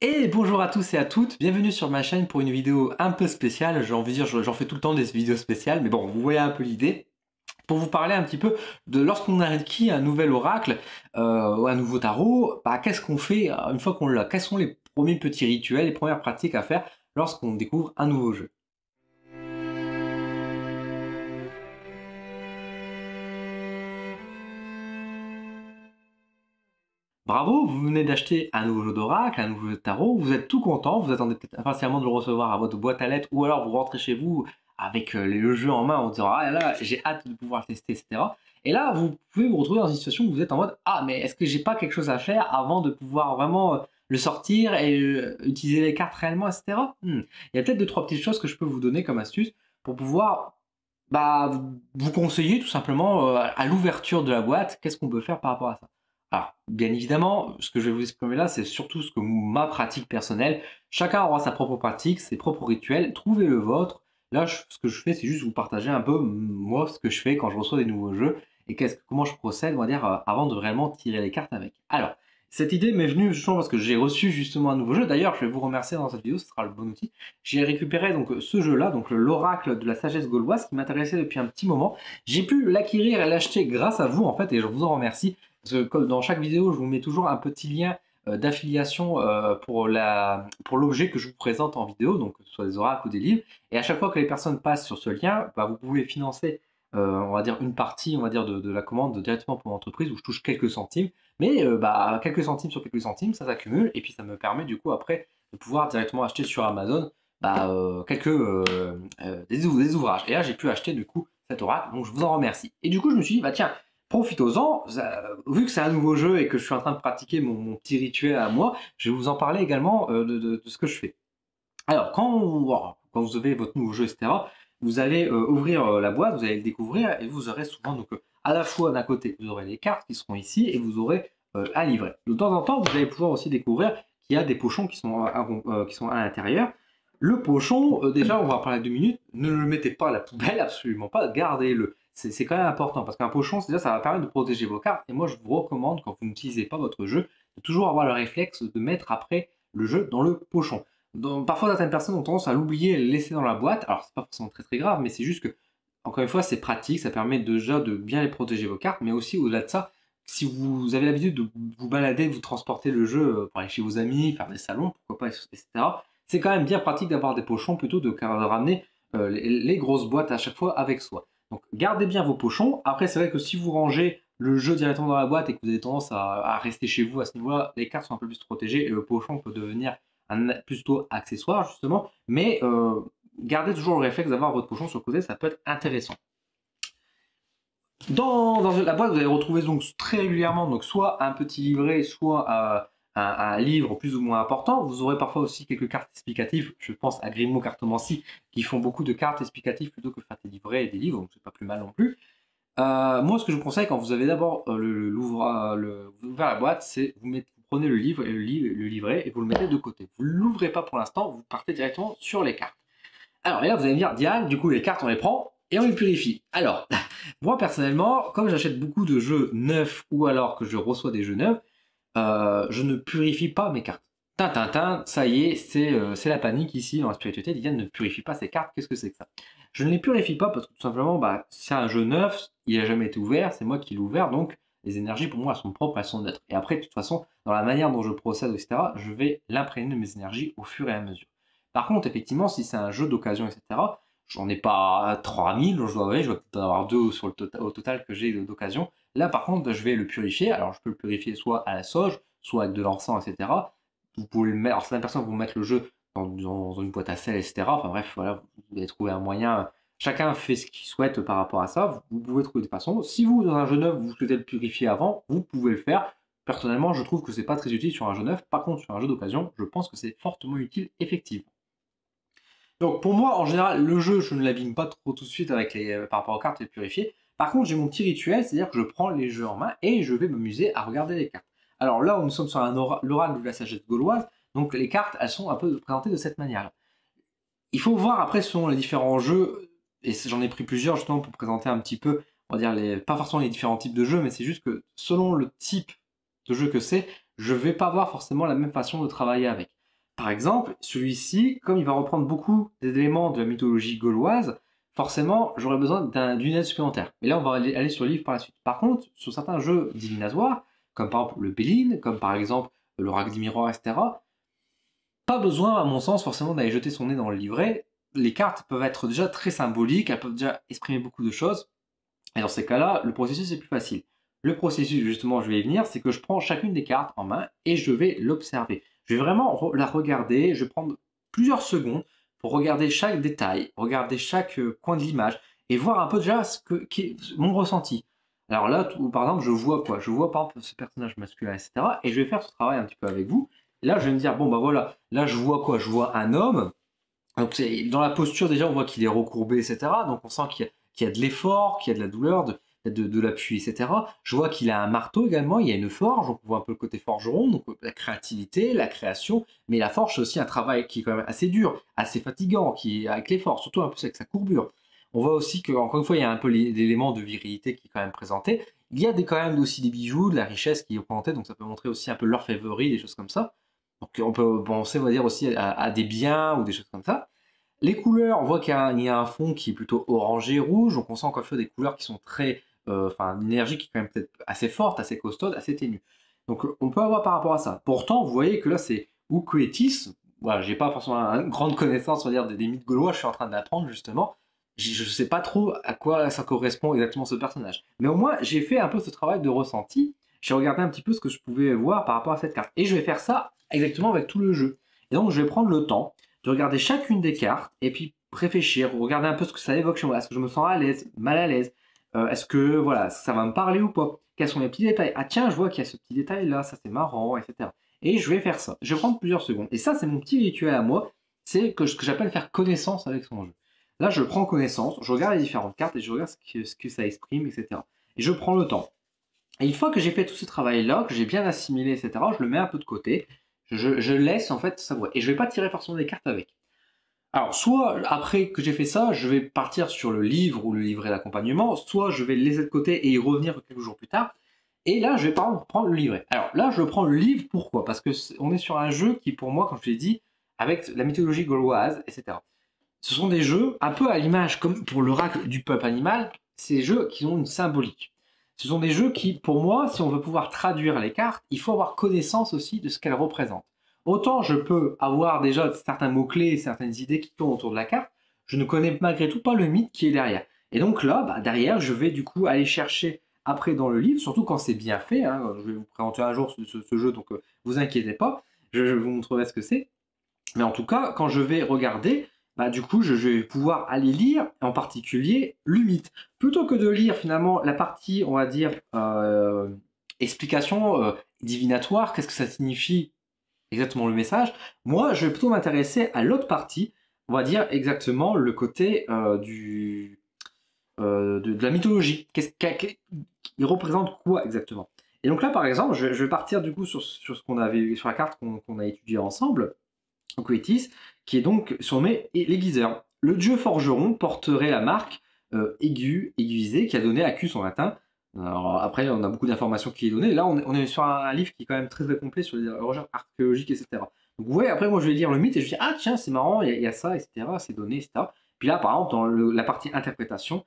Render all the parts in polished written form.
Et bonjour à tous et à toutes, bienvenue sur ma chaîne pour une vidéo un peu spéciale. J'ai envie de dire, j'en fais tout le temps des vidéos spéciales, mais bon, vous voyez un peu l'idée. Pour vous parler un petit peu de lorsqu'on a acquis un nouvel oracle ou un nouveau tarot, bah, qu'est-ce qu'on fait une fois qu'on l'a? Quels sont les premiers petits rituels, les premières pratiques à faire lorsqu'on découvre un nouveau jeu? Bravo, vous venez d'acheter un nouveau jeu d'oracle, un nouveau jeu de tarot, vous êtes tout content, vous attendez peut-être impatiemment de le recevoir à votre boîte à lettres, ou alors vous rentrez chez vous avec le jeu en main en disant ah là là, j'ai hâte de pouvoir le tester, etc. Et là, vous pouvez vous retrouver dans une situation où vous êtes en mode ah mais est-ce que j'ai pas quelque chose à faire avant de pouvoir vraiment le sortir et utiliser les cartes réellement, etc. Il y a peut-être deux, trois petites choses que je peux vous donner comme astuce pour pouvoir bah, vous conseiller tout simplement à l'ouverture de la boîte, qu'est-ce qu'on peut faire par rapport à ça. Alors, bien évidemment, ce que je vais vous exprimer là, c'est surtout ce que ma pratique personnelle. Chacun aura sa propre pratique, ses propres rituels. Trouvez le vôtre. Là, ce que je fais, c'est juste vous partager un peu, moi, ce que je fais quand je reçois des nouveaux jeux et comment je procède, on va dire, avant de réellement tirer les cartes avec. Alors, cette idée m'est venue justement parce que j'ai reçu justement un nouveau jeu. D'ailleurs, je vais vous remercier dans cette vidéo, ce sera le bon outil. J'ai récupéré donc ce jeu-là, donc l'oracle de la sagesse gauloise, qui m'intéressait depuis un petit moment. J'ai pu l'acquérir et l'acheter grâce à vous, en fait, et je vous en remercie. Parce que comme dans chaque vidéo, je vous mets toujours un petit lien d'affiliation pour l'objet que je vous présente en vidéo, donc que ce soit des oracles ou des livres. Et à chaque fois que les personnes passent sur ce lien, bah, vous pouvez financer, on va dire, une partie, on va dire, de la commande directement pour l'entreprise où je touche quelques centimes. Mais bah, quelques centimes sur quelques centimes, ça s'accumule. Et puis ça me permet du coup après de pouvoir directement acheter sur Amazon bah, des ouvrages. Et là, j'ai pu acheter du coup cet oracle, donc je vous en remercie. Et du coup, je me suis dit, bah tiens, profitons-en, vu que c'est un nouveau jeu et que je suis en train de pratiquer mon petit rituel à moi, je vais vous en parler également de ce que je fais. Alors, quand vous avez votre nouveau jeu, etc., vous allez ouvrir la boîte, vous allez le découvrir et vous aurez souvent, donc, à la fois d'un côté, vous aurez les cartes qui seront ici et vous aurez un livret. De temps en temps, vous allez pouvoir aussi découvrir qu'il y a des pochons qui sont à l'intérieur. Le pochon, déjà, on va en parler 2 minutes, ne le mettez pas à la poubelle, absolument pas, gardez-le. C'est quand même important parce qu'un pochon, déjà, ça va permettre de protéger vos cartes. Et moi, je vous recommande, quand vous n'utilisez pas votre jeu, de toujours avoir le réflexe de mettre après le jeu dans le pochon. Parfois, certaines personnes ont tendance à l'oublier et le laisser dans la boîte. Alors, c'est pas forcément très très grave, mais c'est juste que, encore une fois, c'est pratique, ça permet déjà de bien les protéger vos cartes, mais aussi au-delà de ça, si vous avez l'habitude de vous balader, de vous transporter le jeu pour aller chez vos amis, faire des salons, pourquoi pas, etc., c'est quand même bien pratique d'avoir des pochons plutôt de ramener les grosses boîtes à chaque fois avec soi. Donc, gardez bien vos pochons. Après, c'est vrai que si vous rangez le jeu directement dans la boîte et que vous avez tendance à rester chez vous à ce niveau-là, les cartes sont un peu plus protégées et le pochon peut devenir plutôt accessoire justement, mais gardez toujours le réflexe d'avoir votre pochon sur le côté, ça peut être intéressant. Dans la boîte, vous allez retrouver donc très régulièrement donc soit un petit livret, soit un livre plus ou moins important. Vous aurez parfois aussi quelques cartes explicatives. Je pense à Grimaud Cartomancie qui font beaucoup de cartes explicatives plutôt que faire des livrets et des livres, donc c'est pas plus mal non plus. Moi, ce que je vous conseille quand vous avez d'abord vous ouvrez la boîte, c'est vous prenez le livre et le livret et vous le mettez de côté. Vous ne l'ouvrez pas pour l'instant, vous partez directement sur les cartes. Alors, et là, vous allez me dire, Diane, du coup, les cartes, on les prend et on les purifie. Alors, moi, personnellement, comme j'achète beaucoup de jeux neufs ou alors que je reçois des jeux neufs, je ne purifie pas mes cartes. Tintintin, ça y est, c'est la panique ici dans la spiritualité. Diane ne purifie pas ses cartes, qu'est-ce que c'est que ça? Je ne les purifie pas parce que tout simplement, bah, c'est un jeu neuf, il n'a jamais été ouvert, c'est moi qui l'ai ouvert, donc les énergies pour moi elles sont propres, elles sont neutres. Et après, de toute façon, dans la manière dont je procède, etc., je vais l'imprégner de mes énergies au fur et à mesure. Par contre, effectivement, si c'est un jeu d'occasion, etc., j'en ai pas 3000, je dois peut-être en avoir 2 sur au total que j'ai d'occasion. Là, par contre, je vais le purifier. Alors, je peux le purifier soit à la sauge, soit avec de l'encens, etc. Vous pouvez le mettre, alors certaines personnes vont mettre le jeu dans une boîte à sel, etc. Enfin bref, voilà, vous allez trouver un moyen. Chacun fait ce qu'il souhaite par rapport à ça. Vous pouvez trouver des façons. Si vous, dans un jeu neuf, vous souhaitez le purifier avant, vous pouvez le faire. Personnellement, je trouve que c'est pas très utile sur un jeu neuf. Par contre, sur un jeu d'occasion, je pense que c'est fortement utile, effectivement. Donc pour moi, en général, le jeu, je ne l'abîme pas trop tout de suite avec par rapport aux cartes et le purifier. Par contre, j'ai mon petit rituel, c'est-à-dire que je prends les jeux en main et je vais m'amuser à regarder les cartes. Alors là, nous sommes sur l'oracle de la sagesse gauloise, donc les cartes, elles sont un peu présentées de cette manière-là. Il faut voir après selon les différents jeux, et j'en ai pris plusieurs justement pour présenter un petit peu, on va dire, pas forcément les différents types de jeux, mais c'est juste que selon le type de jeu que c'est, je vais pas avoir forcément la même façon de travailler avec. par exemple, celui-ci, comme il va reprendre beaucoup d'éléments de la mythologie gauloise, forcément, j'aurais besoin d'une aide supplémentaire. Mais là, on va aller sur le livre par la suite. Par contre, sur certains jeux divinatoires, comme par exemple le Béline, comme par exemple l'Oracle des Miroirs, etc., pas besoin, à mon sens, forcément d'aller jeter son nez dans le livret. Les cartes peuvent être déjà très symboliques, elles peuvent déjà exprimer beaucoup de choses. Et dans ces cas-là, le processus est plus facile. Le processus, justement, je vais y venir, c'est que je prends chacune des cartes en main et je vais l'observer. Je vais vraiment la regarder, je vais prendre plusieurs secondes pour regarder chaque détail, regarder chaque coin de l'image et voir un peu déjà qui est mon ressenti. Alors là, par exemple, je vois quoi? Je vois par exemple ce personnage masculin, etc. Et je vais faire ce travail un petit peu avec vous. Et là, je vais me dire, bon, bah voilà, là, je vois quoi? Je vois un homme. Donc, dans la posture, déjà, on voit qu'il est recourbé, etc. Donc, on sent qu'il y a de l'effort, qu'il y a de la douleur, de l'appui, etc. Je vois qu'il a un marteau également, il y a une forge, donc on voit un peu le côté forgeron, donc la créativité, la création, mais la forge, c'est aussi un travail qui est quand même assez dur, assez fatigant, qui est avec l'effort, surtout un peu avec sa courbure. On voit aussi qu'encore une fois, il y a un peu l'élément de virilité qui est quand même présenté. Il y a quand même aussi des bijoux, de la richesse qui est représentée, donc ça peut montrer aussi un peu l'orfèvrerie, des choses comme ça. Donc on peut penser, on va dire, aussi à des biens ou des choses comme ça. Les couleurs, on voit qu'il y a un fond qui est plutôt orangé rouge, donc on sent encore une fois des couleurs qui sont très, enfin, une énergie qui est quand même peut-être assez forte, assez costaude, assez ténue. Donc on peut avoir par rapport à ça. Pourtant, vous voyez que là c'est Ucletis. Voilà, j'ai pas forcément une grande connaissance, on va dire, des mythes gaulois, je suis en train d'apprendre justement. Je sais pas trop à quoi ça correspond exactement ce personnage. Mais au moins, j'ai fait un peu ce travail de ressenti. J'ai regardé un petit peu ce que je pouvais voir par rapport à cette carte. Et je vais faire ça exactement avec tout le jeu. Et donc je vais prendre le temps de regarder chacune des cartes et puis réfléchir, regarder un peu ce que ça évoque chez moi. Est-ce que je me sens à l'aise, mal à l'aise? Est-ce que voilà, ça va me parler ou pas? Quels sont les petits détails? Ah tiens, je vois qu'il y a ce petit détail là, ça c'est marrant, etc. Et je vais faire ça. Je vais prendre plusieurs secondes. Et ça, c'est mon petit rituel à moi. C'est ce que j'appelle faire connaissance avec son jeu. Là, je prends connaissance, je regarde les différentes cartes et je regarde ce que ça exprime, etc. Et je prends le temps. Et une fois que j'ai fait tout ce travail-là, que j'ai bien assimilé, etc., je le mets un peu de côté. Je laisse en fait savourer. Et je ne vais pas tirer forcément des cartes avec. Alors, soit après que j'ai fait ça, je vais partir sur le livre ou le livret d'accompagnement, soit je vais le laisser de côté et y revenir quelques jours plus tard. Et là, je vais par exemple prendre le livret. Alors là, je prends le livre, pourquoi? Parce que on est sur un jeu qui, pour moi, comme je l'ai dit, avec la mythologie gauloise, etc. Ce sont des jeux, un peu à l'image comme pour l'oracle du peuple animal, c'est des jeux qui ont une symbolique. Ce sont des jeux qui, pour moi, si on veut pouvoir traduire les cartes, il faut avoir connaissance aussi de ce qu'elles représentent. Autant je peux avoir déjà certains mots-clés, certaines idées qui tournent autour de la carte, je ne connais malgré tout pas le mythe qui est derrière. Et donc là, bah, derrière, je vais du coup aller chercher après dans le livre, surtout quand c'est bien fait. Hein, je vais vous présenter un jour ce jeu, donc vous inquiétez pas, je vous montrerai ce que c'est. Mais en tout cas, quand je vais regarder, bah, du coup, je vais pouvoir aller lire, en particulier, le mythe. Plutôt que de lire finalement la partie, on va dire, explication divinatoire, qu'est-ce que ça signifie exactement le message, moi, je vais plutôt m'intéresser à l'autre partie, on va dire exactement le côté de la mythologie. Il représente quoi exactement? Et donc là, par exemple, je vais partir du coup sur ce qu'on avait sur la carte qu'on a étudiée ensemble. Coetis, qui est donc surnommé l'aiguiseur. Le dieu forgeron porterait la marque aiguisée, qui a donné accus en latin. Alors, après, on a beaucoup d'informations qui est données. Là, on est sur un livre qui est quand même très très complet sur les recherches archéologiques, etc. Donc, vous voyez, après, moi, je vais lire le mythe et je dis, ah tiens, c'est marrant, il y a ça, etc., c'est donné, etc. Puis là, par exemple, dans la partie interprétation,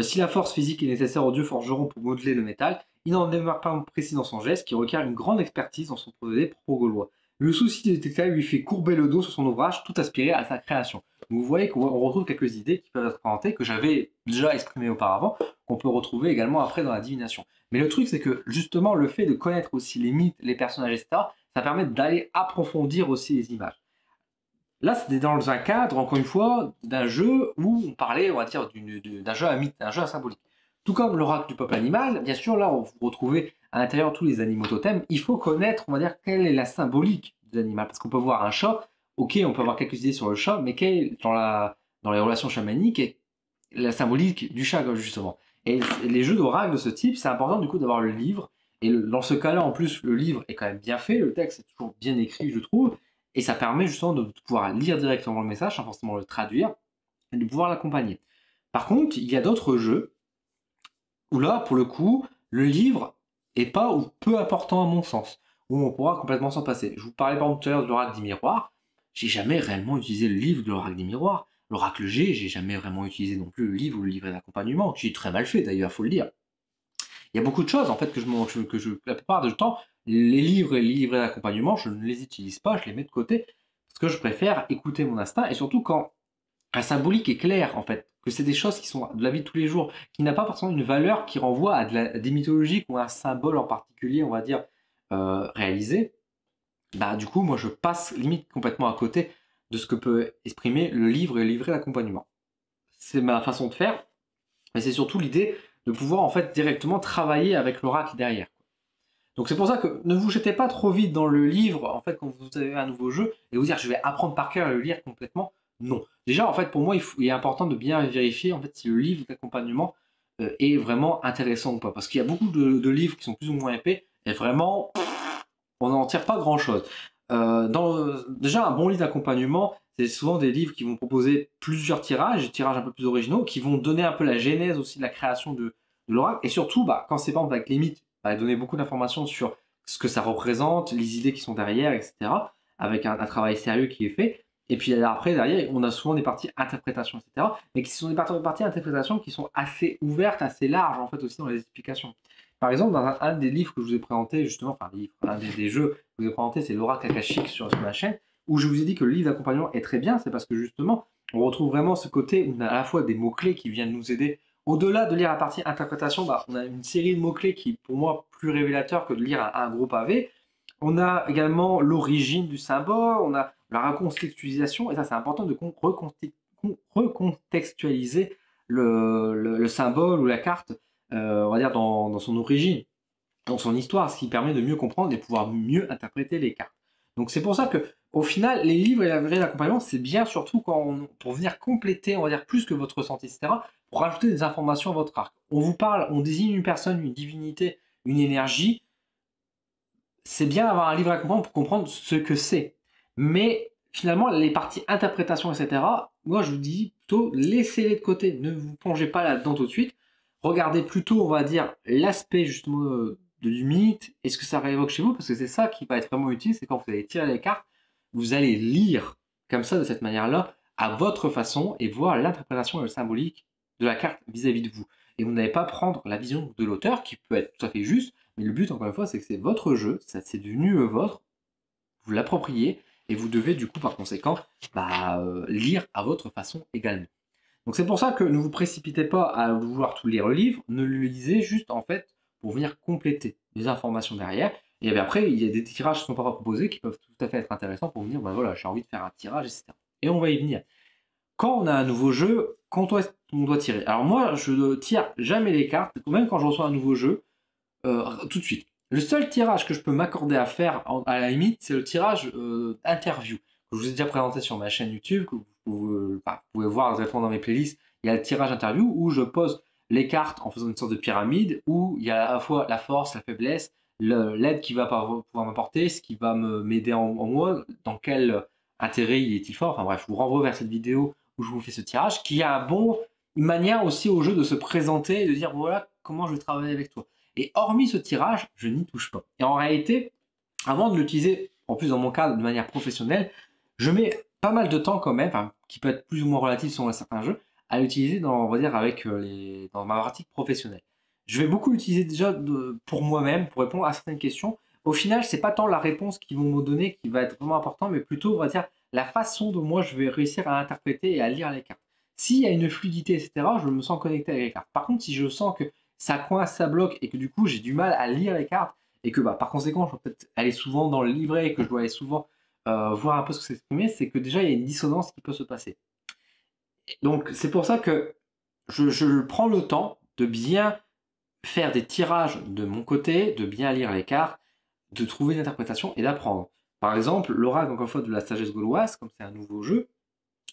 si la force physique est nécessaire au dieu forgeron pour modeler le métal, il n'en demeure pas précis dans son geste, qui requiert une grande expertise dans son procédé pro-gaulois. Le souci des détails lui fait courber le dos sur son ouvrage, tout aspiré à sa création. Donc vous voyez qu'on retrouve quelques idées qui peuvent être présentées, que j'avais déjà exprimées auparavant, qu'on peut retrouver également après dans la divination. Mais le truc, c'est que justement, le fait de connaître aussi les mythes, les personnages, etc., ça permet d'aller approfondir aussi les images. Là, c'était dans un cadre, encore une fois, d'un jeu où on parlait, on va dire, d'un jeu à mythe, d'un jeu à symbolique. Tout comme l'oracle du peuple animal, bien sûr, là, on vous retrouvez à l'intérieur tous les animaux totems. Il faut connaître, on va dire, quelle est la symbolique de l'animal. Parce qu'on peut voir un chat, ok, on peut avoir quelques idées sur le chat, mais dans les relations chamaniques, est la symbolique du chat, justement. Et les jeux d'oracle de ce type, c'est important, du coup, d'avoir le livre. Et dans ce cas-là, en plus, le livre est quand même bien fait, le texte est toujours bien écrit, je trouve. Et ça permet justement de pouvoir lire directement le message, sans forcément le traduire, et de pouvoir l'accompagner. Par contre, il y a d'autres jeux où là, pour le coup, le livre est pas ou peu important à mon sens, où on pourra complètement s'en passer. Je vous parlais par exemple tout à l'heure de l'oracle des miroirs. j'ai jamais réellement utilisé le livre de l'oracle des miroirs. L'oracle G, j'ai jamais vraiment utilisé non plus le livre ou le livret d'accompagnement, qui est très mal fait d'ailleurs, faut le dire. Il y a beaucoup de choses en fait la plupart du temps, les livres et les livrets d'accompagnement, je ne les utilise pas, je les mets de côté, parce que je préfère écouter mon instinct, et surtout quand la symbolique est claire en fait, que c'est des choses qui sont de la vie de tous les jours, qui n'a pas forcément une valeur qui renvoie à des mythologies ou à un symbole en particulier, on va dire, réalisé. Bah, du coup, moi, je passe limite complètement à côté de ce que peut exprimer le livre et le livret d'accompagnement. C'est ma façon de faire, mais c'est surtout l'idée de pouvoir en fait directement travailler avec l'oracle derrière. Donc c'est pour ça que ne vous jetez pas trop vite dans le livre, en fait, quand vous avez un nouveau jeu, et vous dire je vais apprendre par cœur et le lire complètement. Non. Déjà, en fait, pour moi, il est important de bien vérifier en fait si le livre d'accompagnement est vraiment intéressant ou pas. Parce qu'il y a beaucoup de livres qui sont plus ou moins épais, et vraiment, on n'en tire pas grand-chose. Déjà, un bon livre d'accompagnement, c'est souvent des livres qui vont proposer plusieurs tirages, tirages un peu plus originaux, qui vont donner un peu la genèse aussi de la création de l'oracle. Et surtout, bah, quand c'est pas avec les mythes, bah, donner beaucoup d'informations sur ce que ça représente, les idées qui sont derrière, etc. Avec un travail sérieux qui est fait. Et puis après, derrière, on a souvent des parties interprétation, etc. Mais qui sont des parties interprétation qui sont assez ouvertes, assez larges, en fait, aussi dans les explications. Par exemple, dans un des livres que je vous ai présenté, justement, enfin, un des jeux que je vous ai présenté, c'est l'oracle akashique sur ma chaîne, où je vous ai dit que le livre d'accompagnement est très bien, c'est parce que justement, on retrouve vraiment ce côté où on a à la fois des mots-clés qui viennent nous aider. Au-delà de lire la partie interprétation, bah, on a une série de mots-clés qui, pour moi, plus révélateur que de lire un gros pavé. On a également l'origine du symbole, on a la recontextualisation, et ça c'est important de recontextualiser le symbole ou la carte, on va dire dans son origine, dans son histoire, ce qui permet de mieux comprendre et pouvoir mieux interpréter les cartes. Donc c'est pour ça que au final, les livres et la vraie d'accompagnement, c'est bien surtout pour venir compléter, on va dire, plus que votre ressenti, etc., pour rajouter des informations à votre arc. On vous parle, on désigne une personne, une divinité, une énergie. C'est bien d'avoir un livre d'accompagnement pour comprendre ce que c'est. Mais finalement, les parties interprétation, etc., moi je vous dis plutôt laissez-les de côté. Ne vous plongez pas là-dedans tout de suite. Regardez plutôt, on va dire, l'aspect justement du mythe et ce que ça réévoque chez vous, parce que c'est ça qui va être vraiment utile, c'est quand vous allez tirer les cartes, vous allez lire comme ça, de cette manière-là, à votre façon, et voir l'interprétation et le symbolique de la carte vis-à-vis de vous. Et vous n'allez pas prendre la vision de l'auteur, qui peut être tout à fait juste, mais le but, encore une fois, c'est que c'est votre jeu, ça c'est devenu vôtre, vous l'appropriez, et vous devez du coup, par conséquent, lire à votre façon également. Donc c'est pour ça que ne vous précipitez pas à vouloir tout lire le livre, ne le lisez juste en fait pour venir compléter les informations derrière. Et bien après, il y a des tirages qui ne sont pas proposés qui peuvent tout à fait être intéressants pour vous dire, ben voilà, j'ai envie de faire un tirage, etc. Et on va y venir. Quand on a un nouveau jeu, quand on doit tirer. Alors moi, je ne tire jamais les cartes, même quand je reçois un nouveau jeu, tout de suite. Le seul tirage que je peux m'accorder à faire, à la limite, c'est le tirage interview, que je vous ai déjà présenté sur ma chaîne YouTube, que vous pouvez voir directement dans mes playlists. Il y a le tirage interview où je pose les cartes en faisant une sorte de pyramide, où il y a à la fois la force, la faiblesse, l'aide qui va pouvoir m'apporter, ce qui va m'aider en moi, dans quel intérêt il est-il fort. Enfin bref, je vous renvoie vers cette vidéo où je vous fais ce tirage, qui a une manière aussi au jeu de se présenter et de dire voilà comment je vais travailler avec toi. Et hormis ce tirage, je n'y touche pas. Et en réalité, avant de l'utiliser, en plus dans mon cas de manière professionnelle, je mets pas mal de temps quand même, qui peut être plus ou moins relatif selon certains jeux, à l'utiliser on va dire, dans ma pratique professionnelle. Je vais beaucoup l'utiliser déjà pour moi-même, pour répondre à certaines questions. Au final, c'est pas tant la réponse qu'ils vont me donner qui va être vraiment important, mais plutôt, on va dire, la façon dont moi je vais réussir à interpréter et à lire les cartes. S'il y a une fluidité, etc., je me sens connecté avec les cartes. Par contre, si je sens que ça coince, ça bloque, et que du coup j'ai du mal à lire les cartes, et que par conséquent je dois peut-être aller souvent dans le livret, et que je dois aller souvent voir un peu ce que c'est exprimé, c'est que déjà il y a une dissonance qui peut se passer. Donc c'est pour ça que je prends le temps de bien faire des tirages de mon côté, de bien lire les cartes, de trouver une interprétation et d'apprendre. Par exemple, l'oracle, encore une fois, de la sagesse gauloise, comme c'est un nouveau jeu,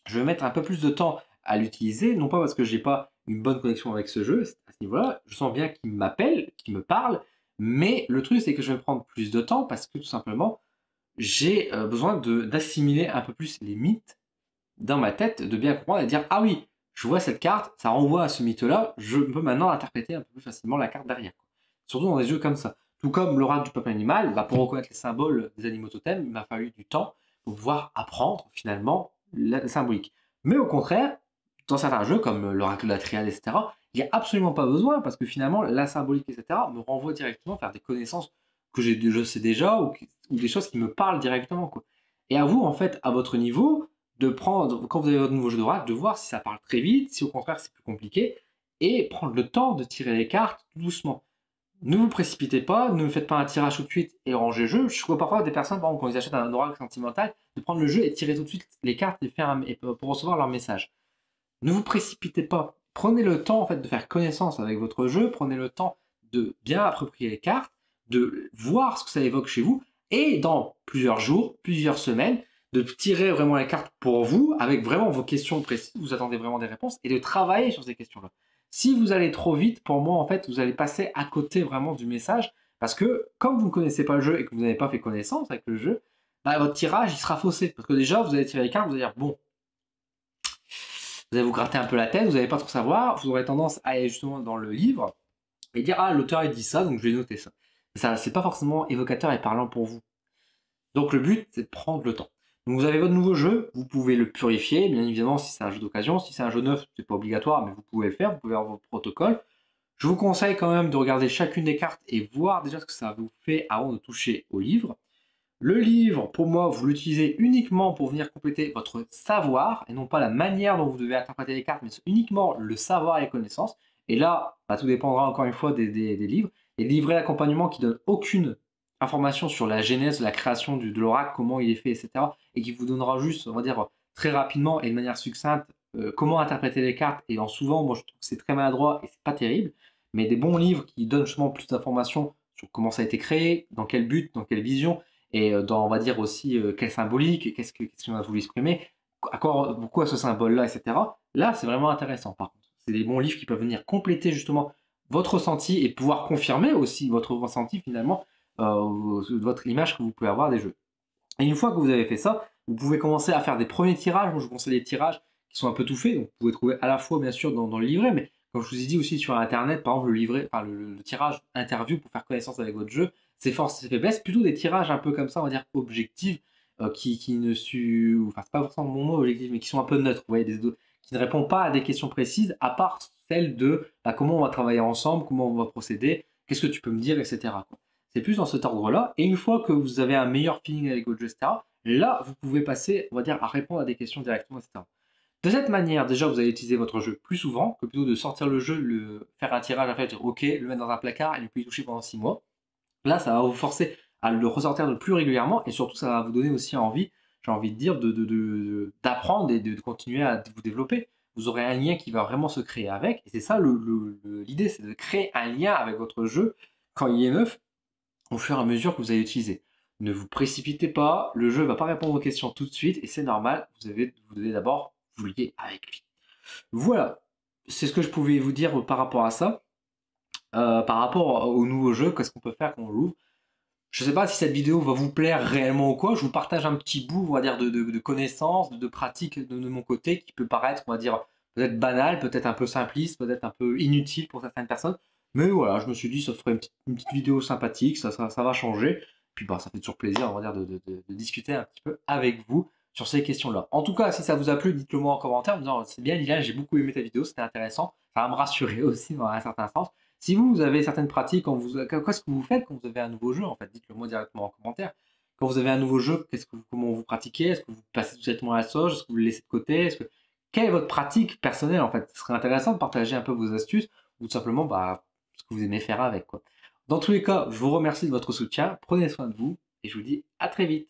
je vais mettre un peu plus de temps à l'utiliser, non pas parce que j'ai pas une bonne connexion avec ce jeu, à ce niveau-là, je sens bien qu'il m'appelle, qu'il me parle, mais le truc c'est que je vais prendre plus de temps parce que tout simplement, j'ai besoin d'assimiler un peu plus les mythes dans ma tête, de bien comprendre et de dire ah oui, je vois cette carte, ça renvoie à ce mythe-là, je peux maintenant interpréter un peu plus facilement la carte derrière. Surtout dans des jeux comme ça. Tout comme l'oracle du peuple animal, pour reconnaître les symboles des animaux totems, il m'a fallu du temps pour pouvoir apprendre finalement la symbolique. Mais au contraire, dans certains jeux comme l'oracle de la triade, etc., il n'y a absolument pas besoin parce que finalement la symbolique, etc., me renvoie directement vers des connaissances que je sais déjà ou des choses qui me parlent directement, quoi. Et à vous, en fait, à votre niveau, de prendre, quand vous avez votre nouveau jeu d'oracle, de voir si ça parle très vite, si au contraire c'est plus compliqué, et prendre le temps de tirer les cartes tout doucement. Ne vous précipitez pas, ne faites pas un tirage tout de suite et rangez le jeu. Je vois parfois des personnes, par exemple, quand ils achètent un oracle sentimental, de prendre le jeu et tirer tout de suite les cartes et pour recevoir leur message. Ne vous précipitez pas. Prenez le temps en fait de faire connaissance avec votre jeu, prenez le temps de bien approprier les cartes, de voir ce que ça évoque chez vous, et dans plusieurs jours, plusieurs semaines, de tirer vraiment les cartes pour vous, avec vraiment vos questions précises, vous attendez vraiment des réponses, et de travailler sur ces questions-là. Si vous allez trop vite, pour moi, en fait, vous allez passer à côté vraiment du message, parce que comme vous ne connaissez pas le jeu et que vous n'avez pas fait connaissance avec le jeu, bah, votre tirage, il sera faussé. Parce que déjà, vous allez tirer les cartes, vous allez dire, bon, vous allez vous gratter un peu la tête, vous n'allez pas trop savoir, vous aurez tendance à aller justement dans le livre et dire, ah, l'auteur, il dit ça, donc je vais noter ça. Ça, c'est pas forcément évocateur et parlant pour vous. Donc le but, c'est de prendre le temps. Donc vous avez votre nouveau jeu, vous pouvez le purifier, bien évidemment si c'est un jeu d'occasion, si c'est un jeu neuf, c'est pas obligatoire, mais vous pouvez le faire, vous pouvez avoir votre protocole. Je vous conseille quand même de regarder chacune des cartes et voir déjà ce que ça vous fait avant de toucher au livre. Le livre, pour moi, vous l'utilisez uniquement pour venir compléter votre savoir, et non pas la manière dont vous devez interpréter les cartes, mais uniquement le savoir et les connaissances. Et là, bah, tout dépendra encore une fois des livres. Les livrets d'accompagnement qui ne donnent aucune information sur la genèse, la création de l'oracle, comment il est fait, etc. Et qui vous donnera juste, on va dire, très rapidement et de manière succincte, comment interpréter les cartes. Et souvent, moi je trouve que c'est très maladroit et c'est pas terrible. Mais des bons livres qui donnent justement plus d'informations sur comment ça a été créé, dans quel but, dans quelle vision, et dans, on va dire aussi, quelle symbolique, qu'est-ce qu'on a voulu exprimer, pourquoi ce symbole-là, etc. Là, c'est vraiment intéressant, par contre. C'est des bons livres qui peuvent venir compléter justement votre ressenti et pouvoir confirmer aussi votre ressenti finalement, votre image que vous pouvez avoir des jeux. Et une fois que vous avez fait ça, vous pouvez commencer à faire des premiers tirages. Moi, je vous conseille des tirages qui sont un peu tout faits. Donc, vous pouvez trouver à la fois, bien sûr, dans le livret, mais comme je vous ai dit aussi sur Internet, par exemple, le livret, enfin, le tirage interview pour faire connaissance avec votre jeu, ses forces, ses faiblesses, plutôt des tirages un peu comme ça, on va dire objectifs, qui ne su... Enfin, c'est pas forcément mon mot objectif, mais qui sont un peu neutres, vous voyez, qui ne répondent pas à des questions précises, à part celle de bah, comment on va travailler ensemble, comment on va procéder, qu'est-ce que tu peux me dire, etc. quoi. C'est plus dans cet ordre-là. Et une fois que vous avez un meilleur feeling avec votre jeu, etc., là, vous pouvez passer, on va dire, à répondre à des questions directement, etc. De cette manière, déjà, vous allez utiliser votre jeu plus souvent que plutôt de sortir le jeu, faire un tirage, après dire OK, le mettre dans un placard et ne plus y toucher pendant 6 mois. Là, ça va vous forcer à le ressortir de plus régulièrement et surtout, ça va vous donner aussi envie, j'ai envie de dire, d'apprendre et de continuer à vous développer. Vous aurez un lien qui va vraiment se créer avec. Et c'est ça l'idée, c'est de créer un lien avec votre jeu quand il est neuf au fur et à mesure que vous allez utiliser. Ne vous précipitez pas, le jeu ne va pas répondre aux questions tout de suite et c'est normal, vous devez d'abord vous lier avec lui. Voilà, c'est ce que je pouvais vous dire par rapport à ça. Par rapport au nouveau jeu, qu'est-ce qu'on peut faire quand on l'ouvre? Je ne sais pas si cette vidéo va vous plaire réellement ou quoi, je vous partage un petit bout, on va dire, de connaissances, de pratiques de mon côté, qui peut paraître, on va dire, peut-être banal, peut-être un peu simpliste, peut-être un peu inutile pour certaines personnes. Mais voilà, je me suis dit, ça ferait une petite vidéo sympathique, ça va changer. Puis bah, ça fait toujours plaisir, on va dire, de discuter un petit peu avec vous sur ces questions-là. En tout cas, si ça vous a plu, dites-le moi en commentaire en me disant, c'est bien Lilian, j'ai beaucoup aimé ta vidéo, c'était intéressant. Ça va me rassurer aussi dans un certain sens. Si vous avez certaines pratiques, qu'est-ce que vous faites quand vous avez un nouveau jeu, en fait, dites-le moi directement en commentaire. Quand vous avez un nouveau jeu, comment vous pratiquez? Est-ce que vous passez tout simplement à la sauge? Est-ce que vous le laissez de côté? Quelle est votre pratique personnelle, en fait? Ce serait intéressant de partager un peu vos astuces ou tout simplement bah, ce que vous aimez faire avec, quoi. Dans tous les cas, je vous remercie de votre soutien, prenez soin de vous et je vous dis à très vite.